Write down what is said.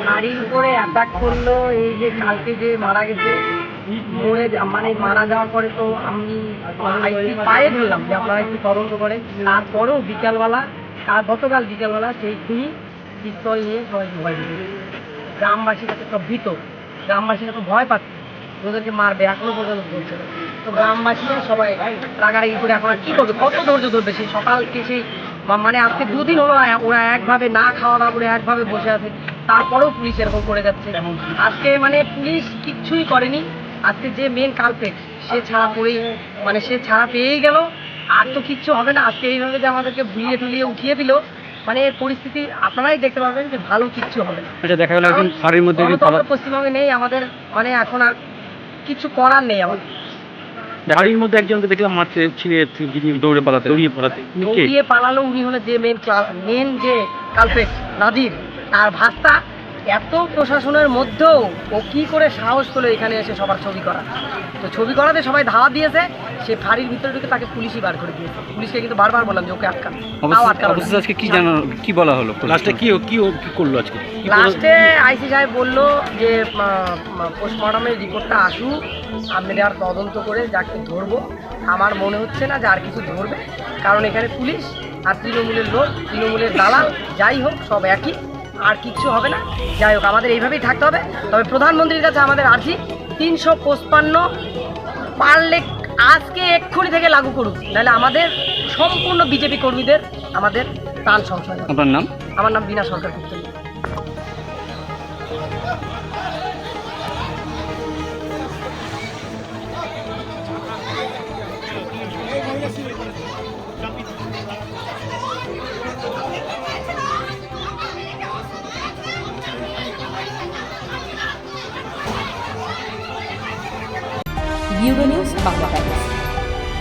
গাড়ির উপরে অ্যাটাক করলো, এই যে কালকে যে মারা গেছে, মরে মানে মারা যাওয়ার পরে তো আমি পায়ে ধরলাম যে আপনারা একটু তদন্ত করে। তারপরেও বিকালবেলা, গতকাল বিকালবেলা সেই খুনি পিস্তল নিয়ে সবাই ভয় দিচ্ছে। গ্রামবাসীরা তো সব ভীত, গ্রামবাসীরা তো ভয় পাচ্ছে ওদেরকে মারবে, এখনো পর্যন্ত বলছে। তো গ্রামবাসীরা সবাই রাগারাগি করে এখন আর কী করবে, কত ধৈর্য ধরবে? সেই সকালকে সেই মানে আজকে দুদিন হলো ওরা একভাবে না খাওয়া দাওয়া করে একভাবে বসে আছে, তারপরেও পুলিশ এরকম করে যাচ্ছে। আজকে মানে পুলিশ কিচ্ছুই করেনি। আজকে যে মেন কালপ্রিট সে ছাড়া পড়েই মানে সে ছাড়া পেয়েই গেল, আর তো কিচ্ছু হবে না। আজকে এইভাবে যে আমাদেরকে ভুলিয়ে টুলিয়ে উঠিয়ে দিল, মানে এর পরিস্থিতি আপনারাই দেখতে পাবেন যে ভালো কিচ্ছু হবে না। দেখা গেল একজন ফাঁড়ির মধ্যে পশ্চিমবঙ্গে নেই আমাদের, মানে এখন আর কিছু করার নেই আমাদের। গাড়ির মধ্যে একজনকে দেখলাম মারতে দৌড়িয়ে পালালো। উনি হলো যে মেন যে কালপ্রিট নাদির, তার ভাস্তা। এত প্রশাসনের মধ্যেও ও কি করে সাহস পেলো এখানে এসে সবার ছবি করা? তো ছবি করাতে সবাই ধাওয়া দিয়েছে, সে ফাঁড়ির ভিতরে ঢুকে তাকে পুলিশই বার করে দিয়েছে। পুলিশকে কিন্তু বারবার বললাম যে ওকে আটকান, আজকে কি বলা হলো লাস্টে, কি করলো আজকে? লাস্টে আইসি সাহেব বললো যে পোস্টমর্টমের রিপোর্টটা আসুক, আমরা আর তদন্ত করে যাকে ধরবো। আমার মনে হচ্ছে না যে আর কিছু ধরবে, কারণ এখানে পুলিশ আর তৃণমূলের লোক, তৃণমূলের দালাল, যাই হোক সব একই, আর কিচ্ছু হবে না। যাই হোক আমাদের এইভাবেই থাকতে হবে। তবে প্রধানমন্ত্রীর কাছে আমাদের আর্জি 355 পারলে আজকে এক্ষুনি থেকে লাগু করুক, নাহলে আমাদের সম্পূর্ণ বিজেপি কর্মীদের আমাদের প্রাণ সংশয়। আপনার নাম? আমার নাম বিনা সরকার গুপ্ত। Bureau news Bangla.